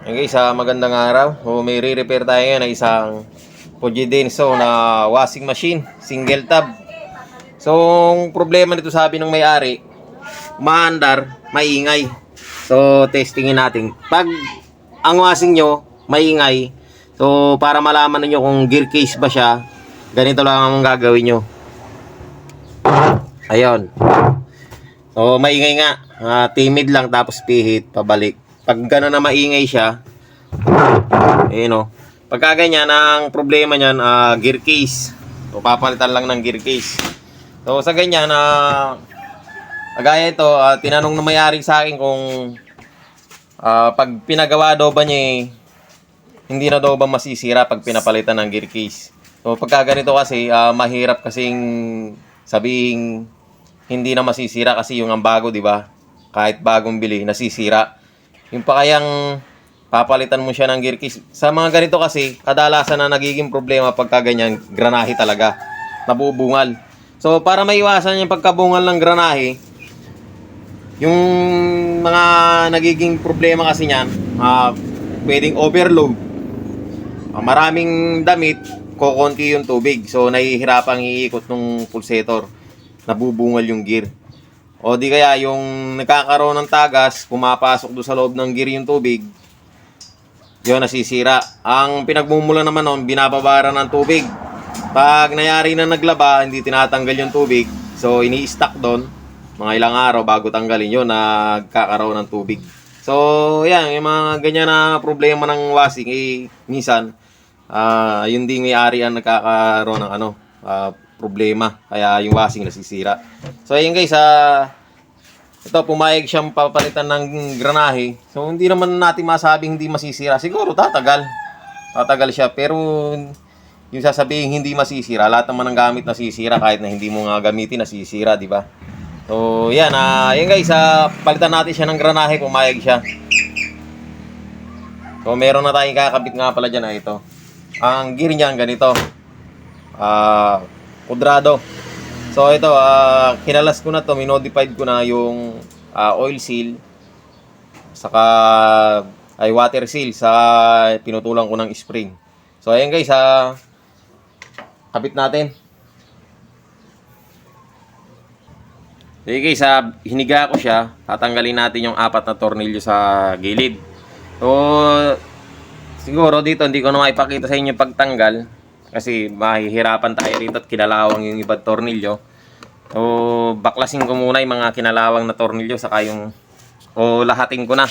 Okay, sa magandang araw. May re-repair tayo ngayon na isang Fuji Denso na washing machine, single tab. So, ang problema nito sabi ng may-ari, maandar, maingay. So, testingin natin. Pag ang washing nyo, maingay, so para malaman niyo kung gear case ba siya, ganito lang ang gagawin nyo. Ayun. So, maingay nga. Timid lang tapos pihit, pabalik. Pag gano'n na maingay siya, ayun o. Pagka ganyan, ang problema niyan, gear case. So, papalitan lang ng gear case. So, sa ganyan, kagaya ito, tinanong na may-ari sa akin kung pag pinagawa daw ba niya, hindi na daw ba masisira pag pinapalitan ng gear case. So, pagka ganito kasi, mahirap kasing sabihin hindi na masisira kasi yung ang bago, di ba? Kahit bagong bili, nasisira. Yung pa kayang papalitan mo siya ng gear case. Sa mga ganito kasi, kadalasan na nagiging problema pagka ganyan, granahe talaga. Nabubungal. So, para maiwasan yung pagkabungal ng granahe, yung mga nagiging problema kasi niyan, pwedeng overload. Maraming damit, kokonti yung tubig. So, nahihirapang iikot ng pulsator. Nabubungal yung gear. O di kaya yung nagkakaroon ng tagas, pumapasok doon sa loob ng gear yung tubig, yun, nasisira. Ang pinagmumula naman nun, binababara ng tubig. Pag nayari na naglaba, hindi tinatanggal yung tubig. So, ini-stack doon. Mga ilang araw bago tanggalin yun, nagkakaroon ng tubig. So, yan, yung mga ganyan na problema ng washing, minsan, yun din may-ari ang nagkakaroon ng problema. Kaya yung washing nasisira. So, ayun guys, ito, pumayag siyang papalitan ng granahe. So, hindi naman natin masabing hindi masisira. Siguro, tatagal. Tatagal siya. Pero, yung sasabihin hindi masisira, lahat naman ng gamit nasisira. Kahit na hindi mo nga gamitin, nasisira, di ba? So, yan. Yan guys, palitan natin siya ng granahe. Pumayag siya. So, meron na tayong kakabit nga pala dyan. Ito. Ang gear niyan, ganito. Kudrado. So ito, kinalas ko na to, minodified ko na yung oil seal saka ay water seal sa pinutulan ko ng spring. So ayan guys, kabit natin. Okay guys, hiniga ko siya, tatanggalin natin yung 4 na tornilyo sa gilid. So siguro dito hindi ko na maipakita sa inyo pagtanggal kasi mahihirapan tayo rito at kinalawang yung ibang tornilyo. So, baklasin ko muna yung mga kinalawang na tornilyo saka yung lahatin ko na.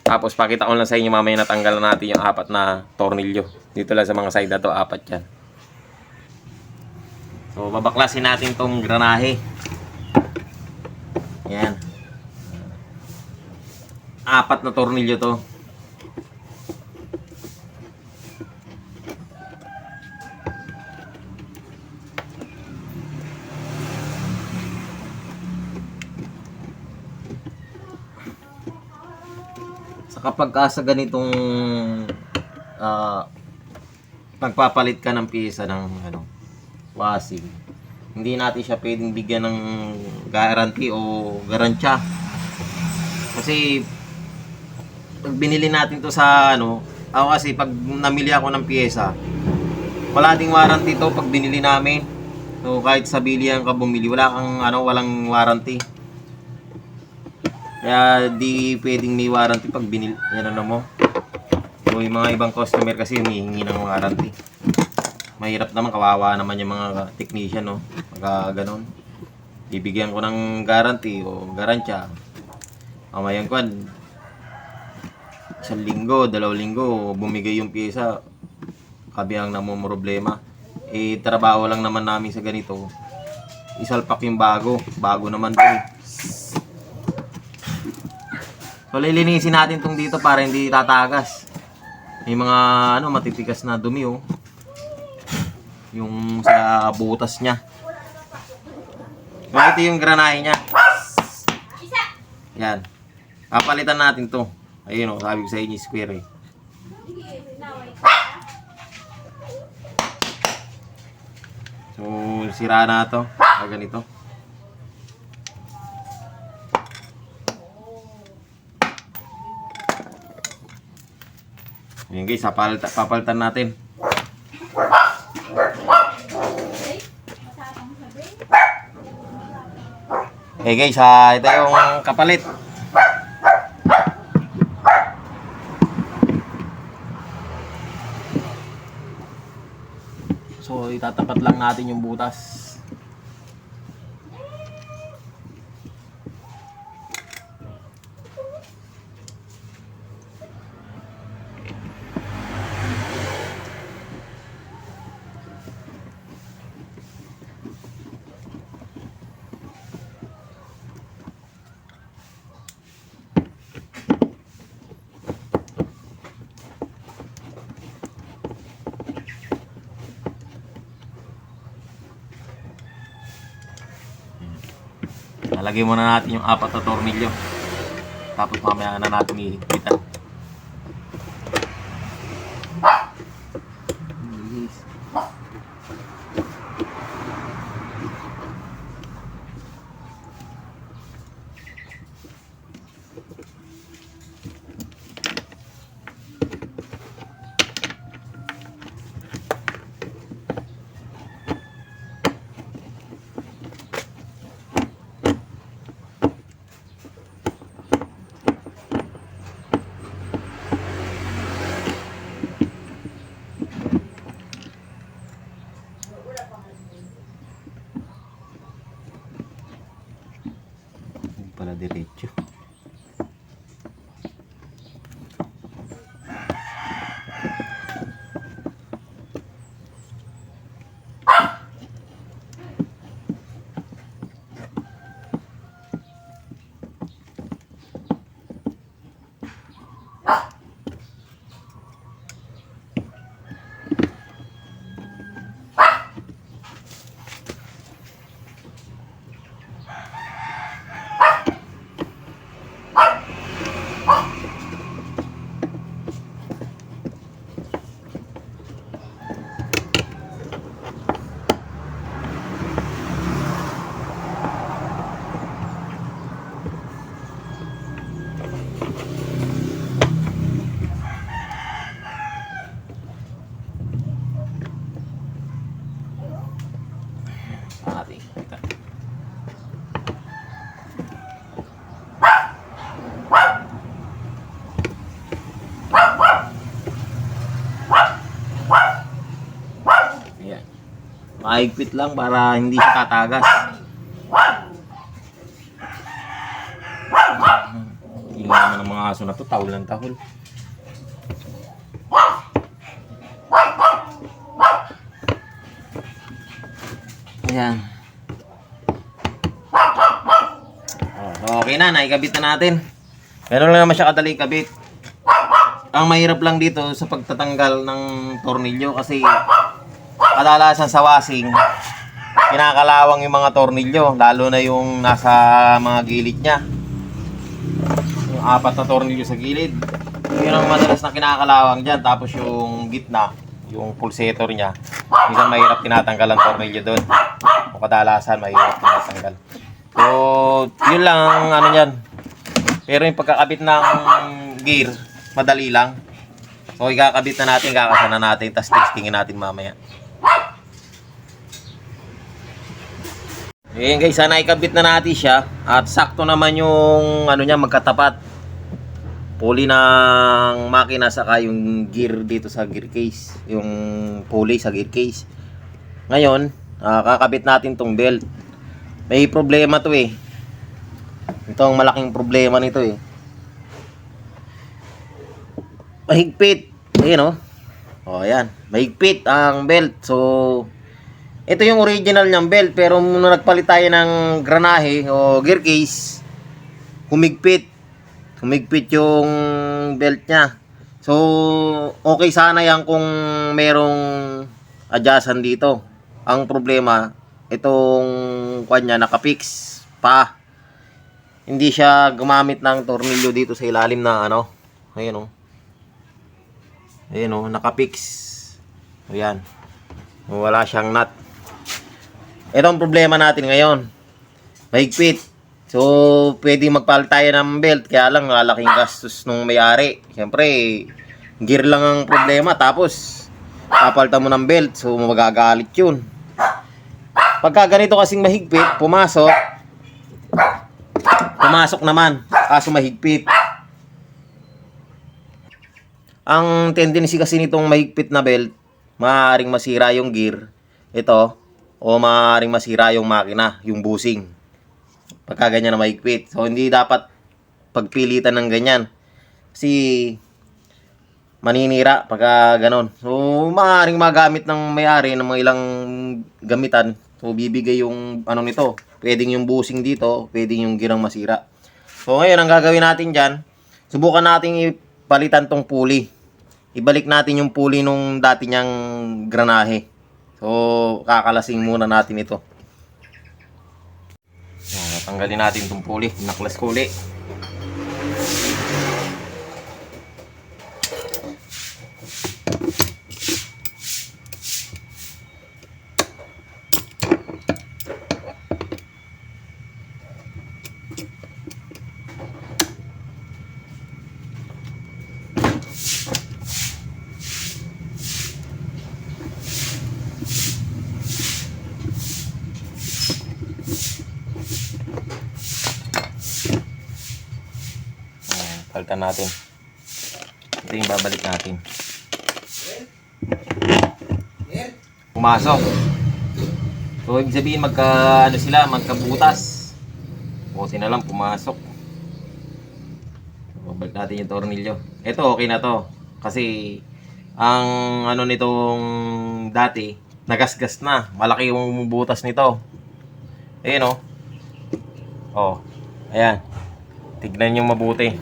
Tapos pakita ko lang sa inyo mamaya natanggal na natin yung 4 na tornilyo. Dito lang sa mga side na to, 4 yan. So, babaklasin natin tong granahe. Yan. 4 na tornilyo to. Kapag sa ganitong nagpapalit ka ng pyesa ng washing, hindi natin siya pwedeng bigyan ng guarantee o garantya. Kasi pag binili natin to sa ako kasi pag namili ako ng pyesa, wala ding warranty to pag binili namin. So kahit sa bilihan ka bumili, wala kang walang warranty. Kaya di pwedeng may warranty pag binili mo. So yung mga ibang customer kasi humihingi ng warranty. Mahirap naman, kawawa naman yung mga technician, no? Pagka ganon, bibigyan ko ng guarantee o garantya. Mamayang kwan, 1 linggo, 2 linggo, bumigay yung pyesa, kabihang namumroblema. Trabaho lang naman namin sa ganito. Isalpak yung bago naman to. So, lilinisin natin tong dito para hindi tatagas. May mga matitigas na dumi, oh. Yung sa butas niya. So, ito yung granahe niya. Yan. Papalitan natin to. Ayun, oh, sabi ko sa inyo, square, eh. So, sira na to. Ganito. Yun guys, papalitan natin. Okay guys, ito yung kapalit. So itatapat lang natin yung butas. Lalagay muna natin yung 4 na tornilyo. Tapos mamaya na natin ihigpitan. Pala diretso. Mahigpit lang para hindi siya tatagas. Ingay naman ng mga aso na to, tahol ng tahol. Ayan. Okay na, naikabit na natin. Meron lang naman siya kadali kabit. Ang mahirap lang dito sa pagtatanggal ng tornilyo kasi kadalasan sa wasing, kinakalawang yung mga tornilyo, lalo na yung nasa mga gilid niya. Yung 4 na tornilyo sa gilid, yun ang madalas na kinakalawang dyan. Tapos yung gitna, yung pulsator niya, minsan mahirap tinatanggal ang tornilyo doon. O kadalasan mahirap tinatanggal. So, yun lang ang ano yan. Pero yung pagkakabit ng gear, madali lang. So, ikakabit na natin, kakasana natin, tapos testingin natin mamaya. Ayan guys, sana ikabit na natin siya. At sakto naman yung ano niya, magkatapat. Pulley ng makina saka yung gear dito sa gear case. Yung pulley sa gear case. Ngayon, kakabit natin tong belt. May problema to eh. Ito ang malaking problema nito eh. Mahigpit. Ayan o. O ayan. Mahigpit ang belt. So, ito yung original niyang belt. Pero nung nagpalit tayo ng granahe o gear case, humigpit. Humigpit yung belt niya. So, okay sana yan kung merong adjustan dito. Ang problema, itong kanya nakapix pa. Hindi siya gumamit ng tornilyo dito sa ilalim na ano. Ayan o. Ayan o, nakapix. Ayan. Wala siyang nut. Ito ang problema natin ngayon. Mahigpit. So, pwede magpalit tayo ng belt. Kaya lang, lalaking gastos nung may-ari. Siyempre, gear lang ang problema, tapos papalitan mo ng belt, so magagalit yun. Pagka ganito kasing mahigpit, pumasok naman, kaso mahigpit. Ang tendency kasi nitong mahigpit na belt, maaaring masira yung gear, ito, o maaaring masira yung makina, yung bushing. Pagka ganyan na mahigpit. So, hindi dapat pagpilitan ng ganyan. Kasi, maninira pagka ganon. So, maaaring magamit ng may-ari ng mga ilang gamitan. So, bibigay yung ano nito. Pwedeng yung bushing dito, pwedeng yung gear ang masira. So, ngayon, ang gagawin natin dyan, subukan natin ipalitan tong pulley. Ibalik natin yung pulley nung dati niyang granahe. So, kakalasing muna natin ito. Tanggalin natin itong pulley. Naklas ko ulit. Palitan natin. Ito yung babalik natin. Pumasok. So, ibig sabihin magkabutas. Buti na lang pumasok. Babalik natin yung tornilyo. Ito, okay na to. Kasi, ang ano nitong dati, nagasgas na. Malaki yung butas nito. Ayan o. Oh. Ayan. Tignan nyo mabuti.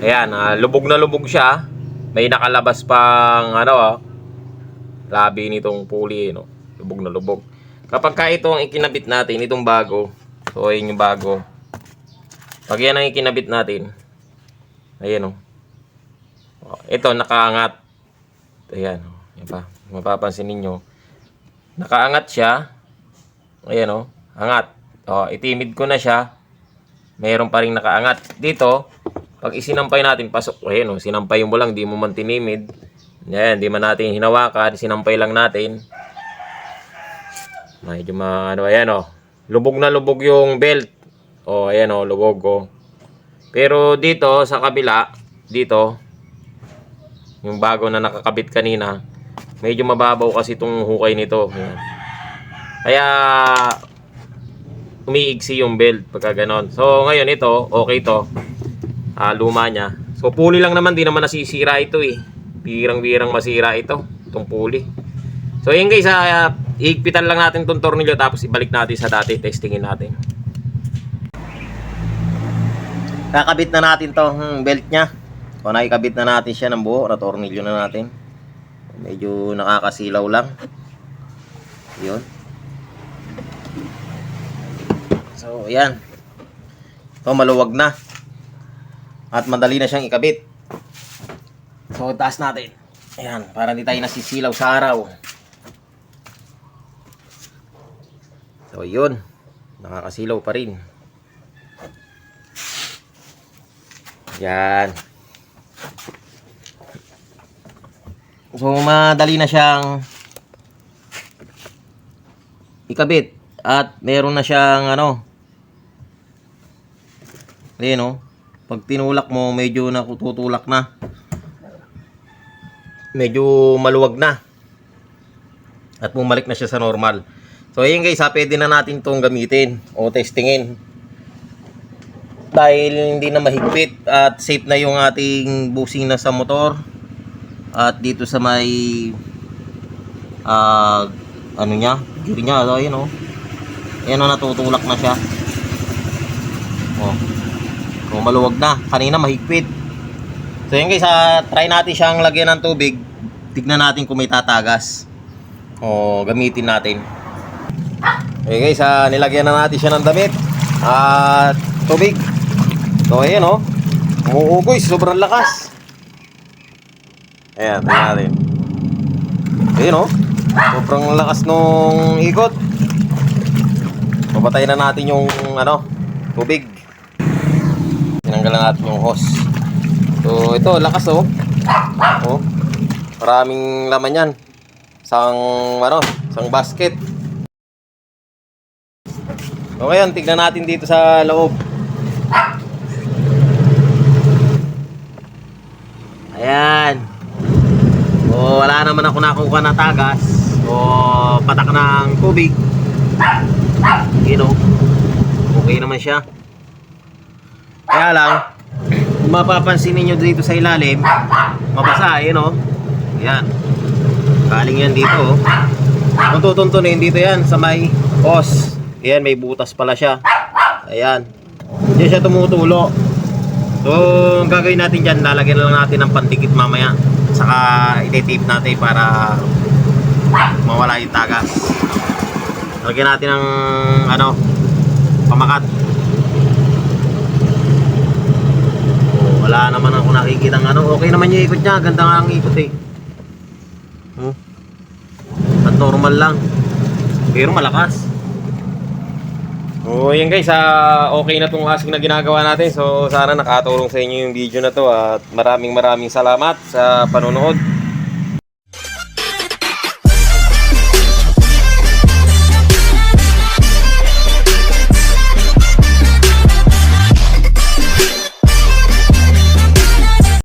Ayan, lubog na lubog siya. May nakalabas pang labi nitong pulley, no? Lubog na lubog. Kapag ka ito ang ikinabit natin, itong bago. So, ayun yung bago. Pag yan ang ikinabit natin, ayan, ito, nakaangat. Ayan, yan pa. Mapapansin ninyo. Nakaangat siya. Ayan, angat. Itimid ko na siya. Mayroon pa rin nakaangat. Dito, pag isinampay natin, pasok. Ayan, sinampay mo lang, di mo man tinimid. Ayan, di man natin hinawakan, sinampay lang natin. Medyo ayan, lubog na lubog yung belt. Ayan, lubog, Pero dito, sa kabila, dito, yung bago na nakakabit kanina, medyo mababaw kasi itong hukay nito. Ayan. Kaya, umiigsi yung belt pagka ganon. So, ngayon ito, okay to. Luma niya. So, pulley lang naman, di naman nasisira ito eh. Birang-birang masira ito, itong pulley. So, yun guys, iigpitan lang natin itong tornilyo tapos ibalik natin sa dati, testingin natin. Kakabit na natin itong belt niya. So, nakikabit na natin siya ng buo, tornilyo na natin. Medyo nakakasilaw lang. Yun. So, ayan. Ito, maluwag na. At madali na siyang ikabit. So, taas natin. Ayan, para hindi tayo nasisilaw sa araw. So, yun. Nakakasilaw pa rin. Ayan. So, madali na siyang ikabit. At meron na siyang ayan, pag tinulak mo, medyo natutulak na. Medyo maluwag na. At bumalik na siya sa normal. So, ayun guys, pwede na natin itong gamitin o testingin. Dahil hindi na mahigpit at safe na yung ating bushing na sa motor. At dito sa may gear niya, ayun ayan, natutulak na siya. So, maluwag na. Kanina mahigpit. So, yun guys, try natin siyang lagyan ng tubig. Tignan natin kung may tatagas. Gamitin natin. Okay guys, nilagyan na natin siya ng damit. At tubig. So, ayan umuugoy, sobrang lakas. Ayan, tignan natin. Ayan sobrang lakas nung ikot. Papatayin na natin yung tubig. Tinanggalan natin yung hose. So ito, lakas oh. Oh. Maraming laman yan. Isang basket. So ngayon, tignan natin dito sa loob. Ayan. O wala naman ako nakuha na tagas o patak ng tubig. Okay naman siya. Kaya lang, kung mapapansin niyo dito sa ilalim, mabasa, o. Ayan. Galing yan dito, oh. Kung tutuntunin dito yan sa may hose. Ayan, may butas pala siya. Ayan. Hindi siya tumutulo. So, ang gagawin natin dyan, lalagyan na lang natin ng pandikit mamaya. Saka iti-tape natin para mawala yung tagas. Lagyan natin ng pamakat. Wala naman ako nakikita ng okay naman yung ikot niya. Ganda nga ang ikot eh. At normal lang. Pero malakas. Yan guys, okay na itong asking na ginagawa natin. So sana nakatulong sa inyo yung video na to. At maraming salamat sa panonood.